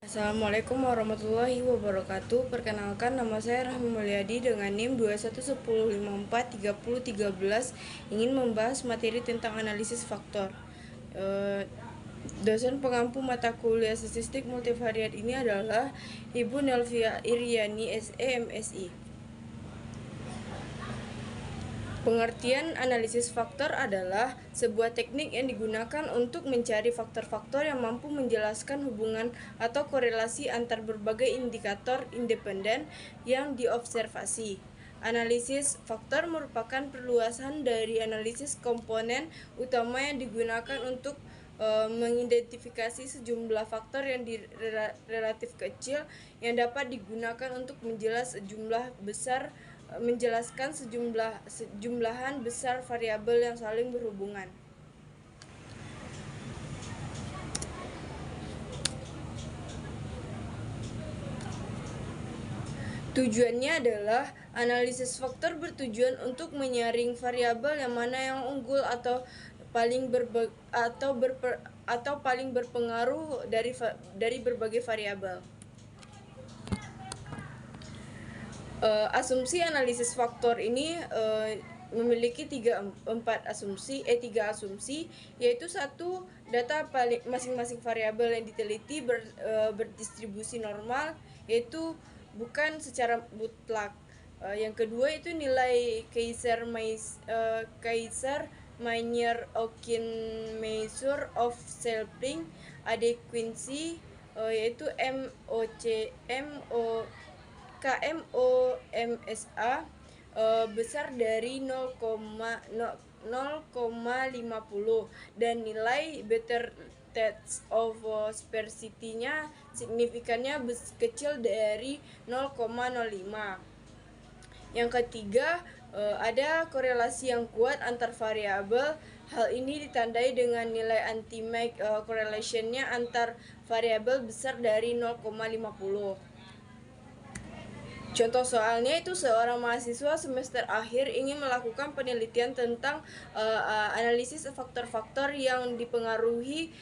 Assalamualaikum warahmatullahi wabarakatuh. Perkenalkan, nama saya Rahmi Mulyadi dengan NIM 2110543013, ingin membahas materi tentang analisis faktor. Dosen pengampu mata kuliah statistik multivariat ini adalah Ibu Nelvia Iriani SE MSI. Pengertian analisis faktor adalah sebuah teknik yang digunakan untuk mencari faktor-faktor yang mampu menjelaskan hubungan atau korelasi antar berbagai indikator independen yang diobservasi. Analisis faktor merupakan perluasan dari analisis komponen utama yang digunakan untuk mengidentifikasi sejumlah faktor yang relatif kecil yang dapat digunakan untuk menjelaskan sejumlahan besar variabel yang saling berhubungan. Tujuannya adalah analisis faktor bertujuan untuk menyaring variabel yang mana yang unggul atau paling berpengaruh dari berbagai variabel. Asumsi analisis faktor ini memiliki tiga asumsi, yaitu satu, data masing-masing variabel yang diteliti berdistribusi normal, yaitu bukan secara mutlak. Yang kedua itu nilai Kaiser-Meyer-Okin measure of sampling adequacy, yaitu KMOMSA, besar dari 0,50 dan nilai better test of sparsity-nya signifikannya kecil dari 0,05. Yang ketiga, ada korelasi yang kuat antar variabel. Hal ini ditandai dengan nilai anti-Mach correlation-nya antar variabel besar dari 0,50. Contoh soalnya itu seorang mahasiswa semester akhir ingin melakukan penelitian tentang analisis faktor-faktor yang dipengaruhi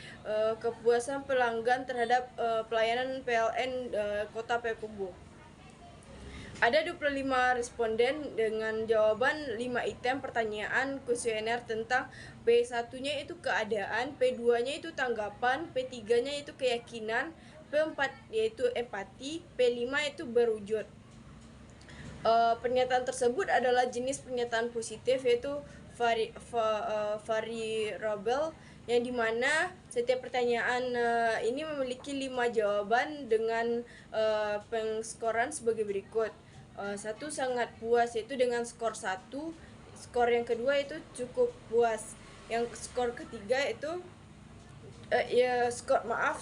kepuasan pelanggan terhadap pelayanan PLN Kota Payakumbuh. Ada 25 responden dengan jawaban 5 item pertanyaan kuesioner tentang P1-nya itu keadaan, P2-nya itu tanggapan, P3-nya itu keyakinan, P4 yaitu empati, P5 itu berwujud. Pernyataan tersebut adalah jenis pernyataan positif, yaitu variable, yang dimana setiap pertanyaan ini memiliki 5 jawaban dengan pengskoran sebagai berikut. Satu, sangat puas, yaitu dengan skor 1. Skor yang kedua itu cukup puas. Yang skor ketiga itu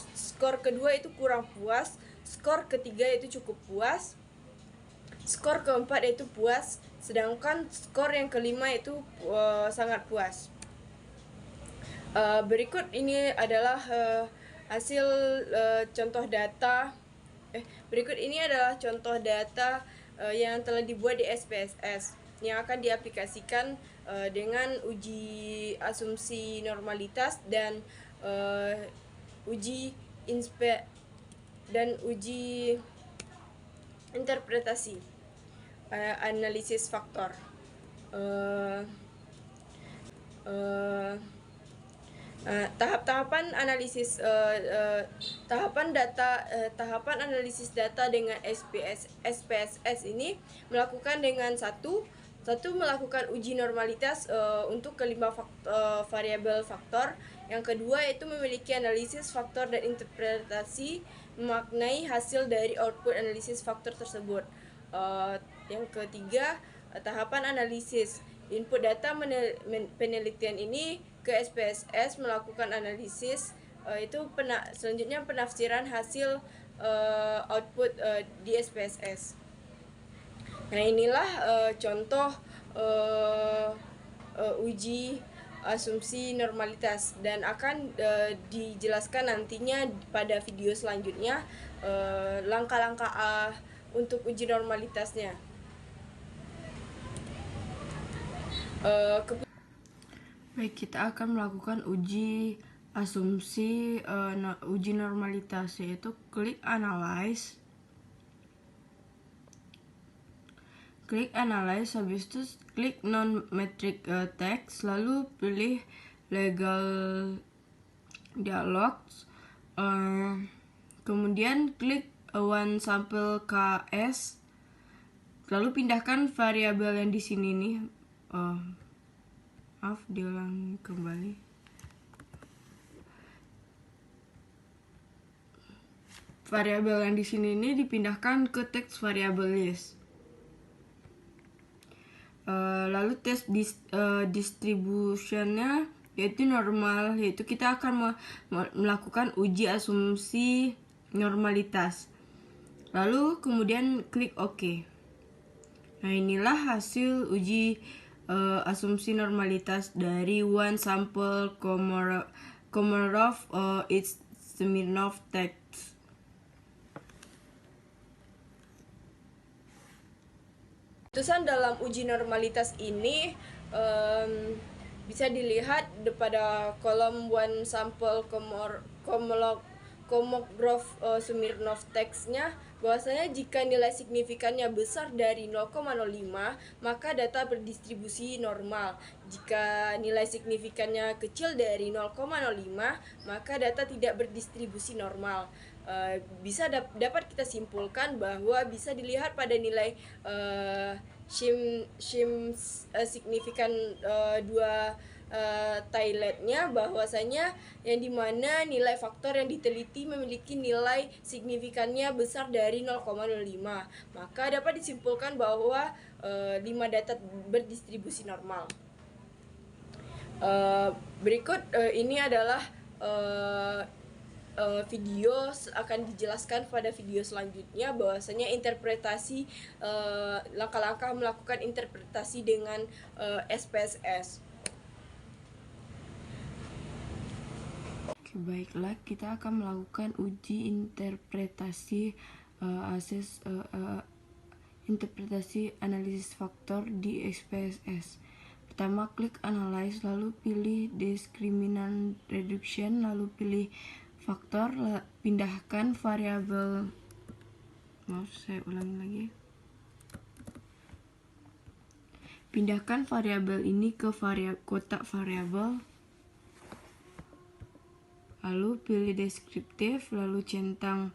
skor kedua itu kurang puas. Skor ketiga itu cukup puas. Skor keempat itu puas, sedangkan skor yang kelima itu sangat puas. Berikut ini adalah hasil contoh data. Berikut ini adalah contoh data yang telah dibuat di SPSS yang akan diaplikasikan dengan uji asumsi normalitas dan uji interpretasi analisis faktor. Tahapan analisis data dengan SPSS ini melakukan dengan satu melakukan uji normalitas untuk kelima variabel faktor. Yang kedua itu memiliki analisis faktor dan interpretasi memaknai hasil dari output analisis faktor tersebut. Yang ketiga, tahapan analisis input data penelitian ini ke SPSS melakukan analisis, selanjutnya penafsiran hasil output di SPSS. Nah, inilah contoh uji asumsi normalitas, dan akan dijelaskan nantinya pada video selanjutnya langkah-langkah untuk uji normalitasnya. Baik, kita akan melakukan uji asumsi uji normalitas, yaitu klik analyze. Klik analyze, habis itu klik non-metric text, lalu pilih legal dialogs, kemudian klik one sample KS, lalu pindahkan variabel yang di sini nih, maaf diulang kembali. Variabel yang di sini ini dipindahkan ke text variable list. Lalu tes distributionnya yaitu normal, yaitu kita akan melakukan uji asumsi normalitas. Lalu kemudian klik OK. Nah, inilah hasil uji asumsi normalitas dari one sample Komarov its Smirnov text. Keputusan dalam uji normalitas ini bisa dilihat pada kolom one sample Kolmogorov Smirnov text-nya, bahwasanya jika nilai signifikannya besar dari 0,05 maka data berdistribusi normal. Jika nilai signifikannya kecil dari 0,05 maka data tidak berdistribusi normal. Bisa dapat kita simpulkan bahwa bisa dilihat pada nilai signifikan dua Thailandnya, bahwasanya yang dimana nilai faktor yang diteliti memiliki nilai signifikannya besar dari 0,05, maka dapat disimpulkan bahwa 5 data berdistribusi normal. Berikut ini adalah video akan dijelaskan pada video selanjutnya, bahwasanya interpretasi langkah-langkah melakukan interpretasi dengan SPSS. Baiklah, kita akan melakukan uji interpretasi interpretasi analisis faktor di SPSS. Pertama, klik analyze, lalu pilih discriminant reduction, lalu pilih faktor, pindahkan variabel. Maaf, saya ulangi lagi. Pindahkan variabel ini ke kotak variabel. Lalu pilih deskriptif, lalu centang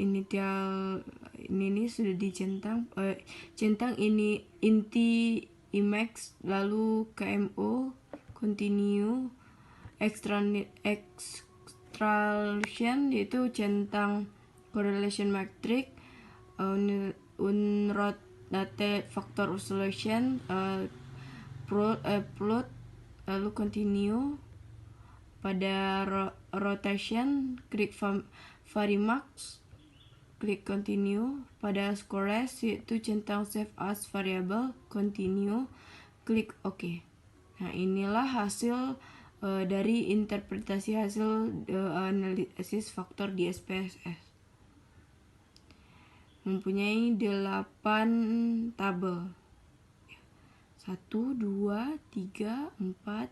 initial ini sudah dicentang, centang ini inti Emacs, lalu KMO, continue, extraction yaitu centang correlation matrix, unroot data factor oscillation, plot, lalu continue. Pada rotation, klik varimax, klik continue. Pada scores yaitu centang save as variable, continue, klik OK. Nah, inilah hasil dari interpretasi hasil analisis faktor di SPSS. Mempunyai 8 tabel. 1, 2, 3, 4, 5,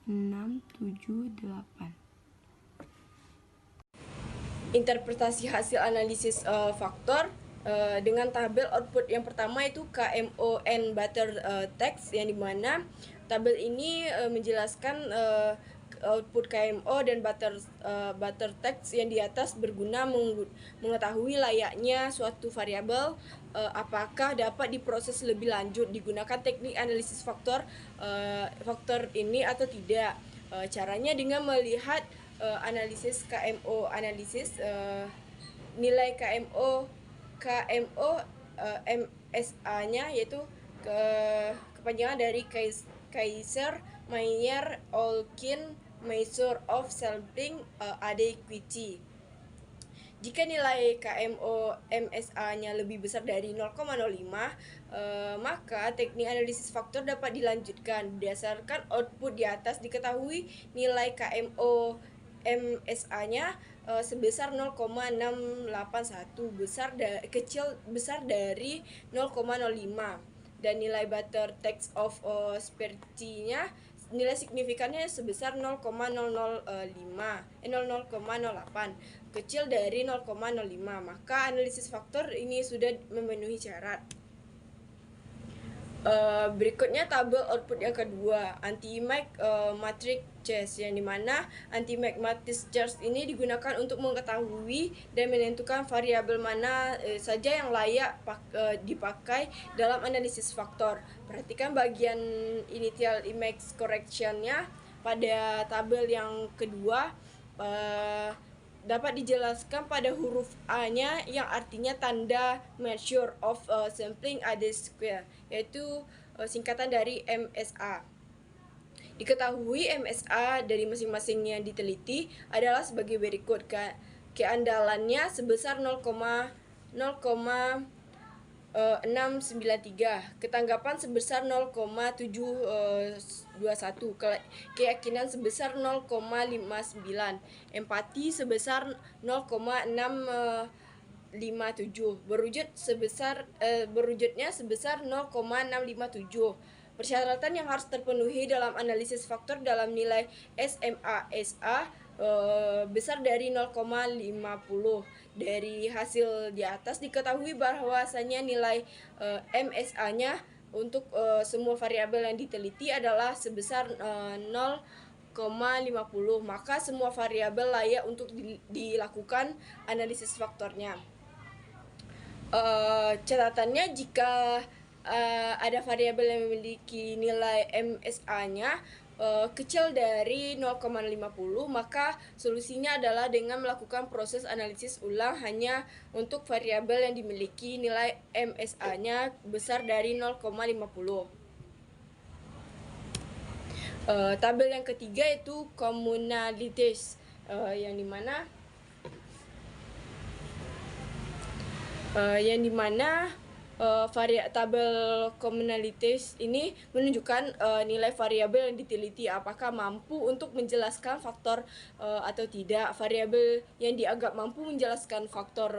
6, 7, 8. Interpretasi hasil analisis faktor dengan tabel output yang pertama itu KMON butter text, yang dimana tabel ini menjelaskan output KMO dan butter text yang di atas berguna mengetahui layaknya suatu variabel apakah dapat diproses lebih lanjut digunakan teknik analisis faktor ini atau tidak. Caranya dengan melihat analisis KMO analisis, nilai KMO MSA-nya yaitu kepanjangan dari Kaiser Meyer Olkin Measure of Sampling Adequacy. Jika nilai KMO MSA-nya lebih besar dari 0,05, maka teknik analisis faktor dapat dilanjutkan. Berdasarkan output di atas diketahui nilai KMO MSA-nya sebesar 0,681, besar dari 0,05, dan nilai butter text of Sperti-nya nilai signifikannya sebesar 0,008, kecil dari 0,05, maka analisis faktor ini sudah memenuhi syarat. Berikutnya tabel output yang kedua, anti-matrix charge, yang dimana anti-matrix charge ini digunakan untuk mengetahui dan menentukan variabel mana saja yang layak dipakai dalam analisis faktor. Perhatikan bagian initial image correction-nya pada tabel yang kedua. Dapat dijelaskan pada huruf A-nya yang artinya tanda measure of sampling ada square, yaitu singkatan dari MSA. Diketahui MSA dari masing-masing yang diteliti adalah sebagai berikut. Keandalannya sebesar 0,693, ketanggapan sebesar 0,721, keyakinan sebesar 0,59, empati sebesar 0,657, berwujudnya sebesar 0,657. Persyaratan yang harus terpenuhi dalam analisis faktor dalam nilai SMA-SA besar dari 0,50. Dari hasil di atas diketahui bahwasanya nilai MSA-nya untuk semua variabel yang diteliti adalah sebesar 0,50, maka semua variabel layak untuk dilakukan analisis faktornya. Catatannya, jika ada variabel yang memiliki nilai MSA-nya kecil dari 0,50, maka solusinya adalah dengan melakukan proses analisis ulang hanya untuk variabel yang dimiliki nilai MSA-nya besar dari 0,50. Tabel yang ketiga itu communalities, yang dimana tabel communalities ini menunjukkan nilai variabel yang diteliti apakah mampu untuk menjelaskan faktor atau tidak. Variabel yang dianggap mampu menjelaskan faktor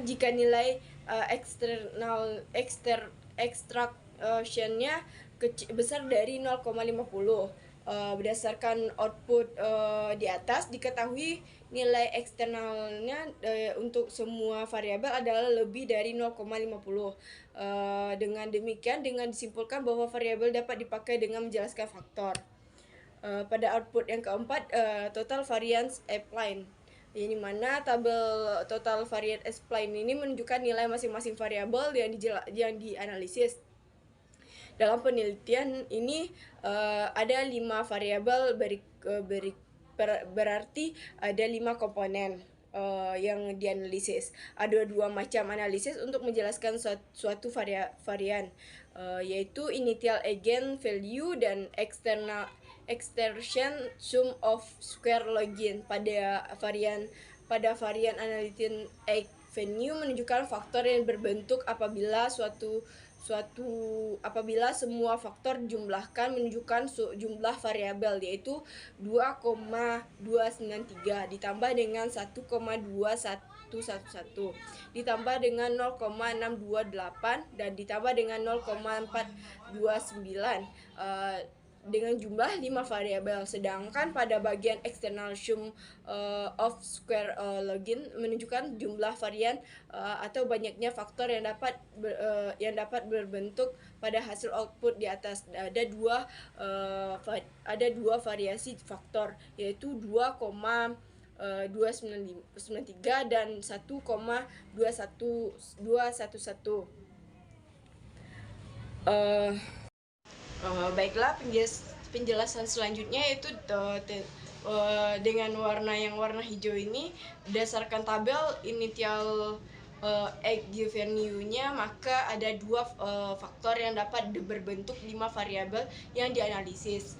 jika nilai extraction-nya besar dari 0,50. Berdasarkan output di atas diketahui nilai eksternalnya untuk semua variabel adalah lebih dari 0,50. Dengan demikian, dengan disimpulkan bahwa variabel dapat dipakai dengan menjelaskan faktor. Pada output yang keempat, total variance appline, yang dimana tabel total variance appline ini menunjukkan nilai masing-masing variabel yang dianalisis. Dalam penelitian ini ada 5 variabel, berarti ada 5 komponen yang dianalisis. Ada 2 macam analisis untuk menjelaskan suatu varian, yaitu initial eigenvalue dan extension sum of square login. Pada varian analytic eigenvalue menunjukkan faktor yang berbentuk apabila semua faktor dijumlahkan menunjukkan jumlah variabel, yaitu 2,293 ditambah dengan 1,2111 ditambah dengan 0,628 dan ditambah dengan 0,429 dengan jumlah 5 variabel. Sedangkan pada bagian external sum of square login menunjukkan jumlah varian atau banyaknya faktor yang dapat berbentuk pada hasil output di atas. Ada dua variasi faktor, yaitu 2,293 dan 1,211. Baiklah, penjelasan selanjutnya yaitu dengan warna hijau ini, berdasarkan tabel initial eigenvalue-nya, maka ada 2 faktor yang dapat berbentuk 5 variabel yang dianalisis.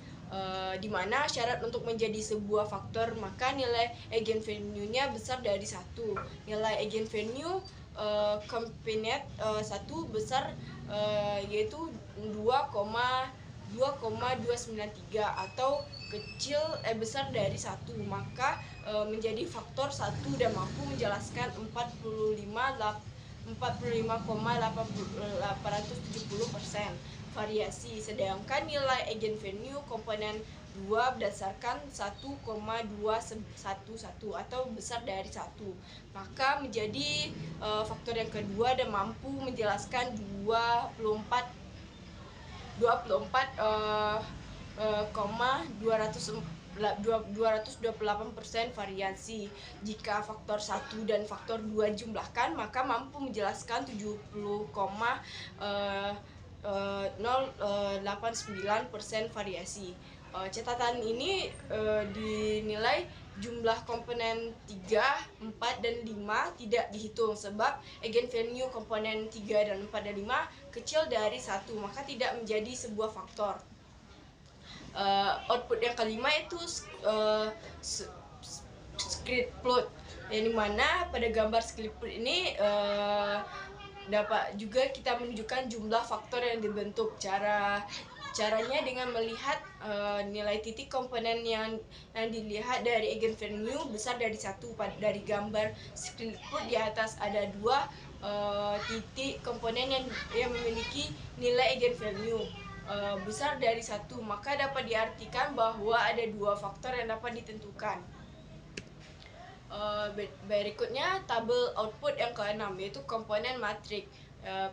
Di mana syarat untuk menjadi sebuah faktor, maka nilai eigenvalue-nya besar dari 1. Nilai eigenvalue komponen 1 besar yaitu 2,293 atau besar dari 1, maka menjadi faktor 1 dan mampu menjelaskan 45,870% variasi, sedangkan nilai eigenvalue komponen 2 berdasarkan 1,211 atau besar dari 1. Maka menjadi faktor yang kedua dan mampu menjelaskan 228% variasi. Jika faktor 1 dan faktor 2 dijumlahkan, maka mampu menjelaskan 70,089% variasi. Catatan ini dinilai jumlah komponen 3, 4, dan 5 tidak dihitung sebab eigenvalue komponen 3 dan 4 dan 5 kecil dari 1, maka tidak menjadi sebuah faktor. Output yang kelima itu script plot, yang dimana pada gambar script plot ini dapat juga kita menunjukkan jumlah faktor yang dibentuk. Caranya dengan melihat nilai titik komponen yang dilihat dari eigenvalue besar dari 1. Dari gambar script plot di atas ada 2 titik komponen yang memiliki nilai eigenvalue besar dari 1, maka dapat diartikan bahwa ada 2 faktor yang dapat ditentukan. Berikutnya tabel output yang ke-6, yaitu komponen matrik.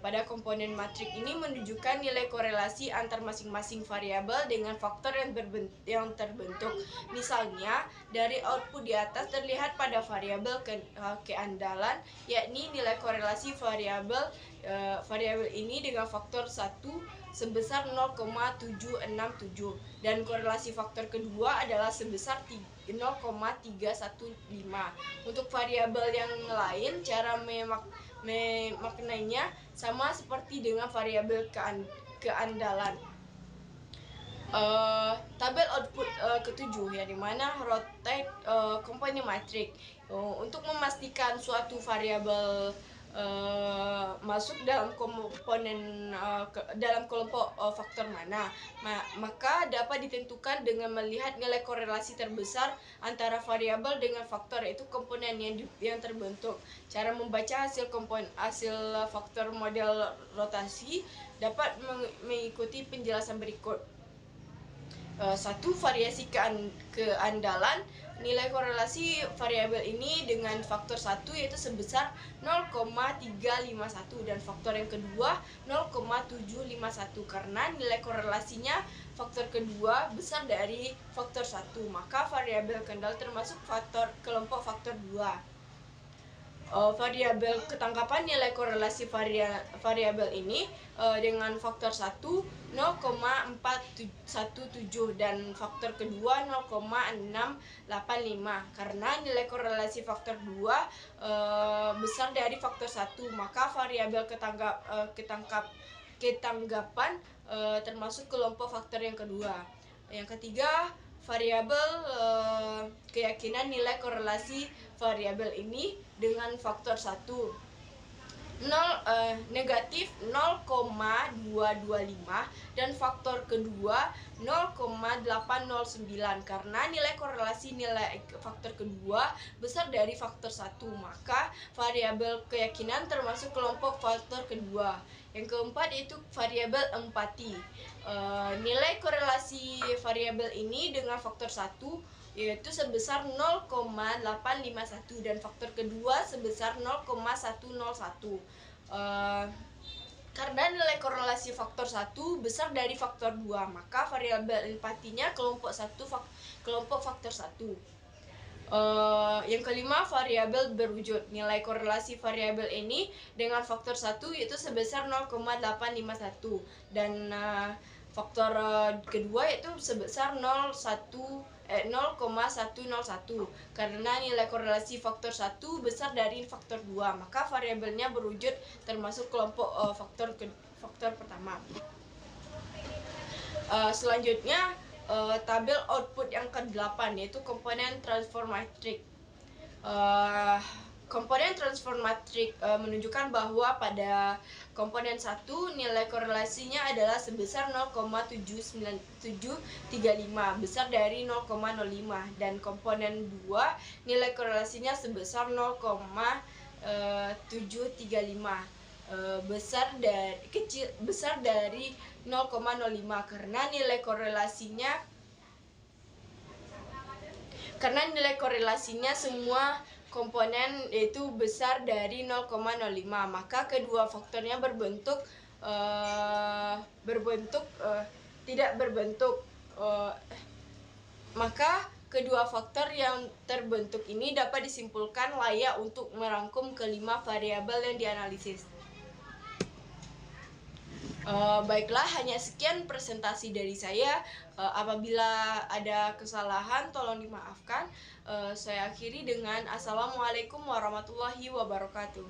Pada komponen matrik ini menunjukkan nilai korelasi antar masing-masing variabel dengan faktor yang terbentuk. Misalnya, dari output di atas terlihat pada variabel keandalan, yakni nilai korelasi variabel ini dengan faktor 1 sebesar 0,767, dan korelasi faktor kedua adalah sebesar 0,315. Untuk variabel yang lain, cara memaknainya sama seperti dengan variabel keandalan. Tabel output ketujuh, yang dimana rotate komponen matrik. Untuk memastikan suatu variabel masuk dalam komponen dalam kelompok faktor mana, maka dapat ditentukan dengan melihat nilai korelasi terbesar antara variabel dengan faktor, yaitu komponen yang terbentuk. Cara membaca hasil faktor model rotasi dapat mengikuti penjelasan berikut. 1. Variasi keandalan. Nilai korelasi variabel ini dengan faktor 1 yaitu sebesar 0,351, dan faktor yang kedua 0,751. Karena nilai korelasinya faktor kedua besar dari faktor 1, maka variabel kendal termasuk kelompok faktor 2. Variabel ketangkapan nilai korelasi variabel ini dengan faktor 1 0,417, dan faktor kedua 0,685. Karena nilai korelasi faktor 2 besar dari faktor 1, maka variabel ketanggapan termasuk kelompok faktor yang kedua. Yang ketiga, variabel keyakinan nilai korelasi variabel ini dengan faktor 1 negatif 0,225, dan faktor kedua 0,809. Karena nilai korelasi nilai faktor kedua besar dari faktor 1, maka variabel keyakinan termasuk kelompok faktor kedua. Yang keempat yaitu variabel empati. Nilai korelasi variabel ini dengan faktor 1 yaitu sebesar 0,851, dan faktor kedua sebesar 0,101. Karena nilai korelasi faktor 1 besar dari faktor 2, maka variabel empatinya kelompok faktor 1. Yang kelima, variabel berwujud. Nilai korelasi variabel ini dengan faktor 1 yaitu sebesar 0,851, dan faktor kedua yaitu sebesar 0,101. Karena nilai korelasi faktor 1 besar dari faktor 2, maka variabelnya berwujud termasuk kelompok faktor pertama. Selanjutnya tabel output yang ke-8, yaitu komponen transform matrik. Komponen transform matrik menunjukkan bahwa pada komponen 1 nilai korelasinya adalah sebesar 0,735 besar dari 0,05, dan komponen 2 nilai korelasinya sebesar 0,7 735, besar dari 0,05 karena nilai korelasinya semua komponen yaitu besar dari 0,05, maka kedua faktornya tidak berbentuk. Maka kedua faktor yang terbentuk ini dapat disimpulkan layak untuk merangkum kelima variabel yang dianalisis. Baiklah, hanya sekian presentasi dari saya. Apabila ada kesalahan tolong dimaafkan. Saya akhiri dengan Assalamualaikum warahmatullahi wabarakatuh.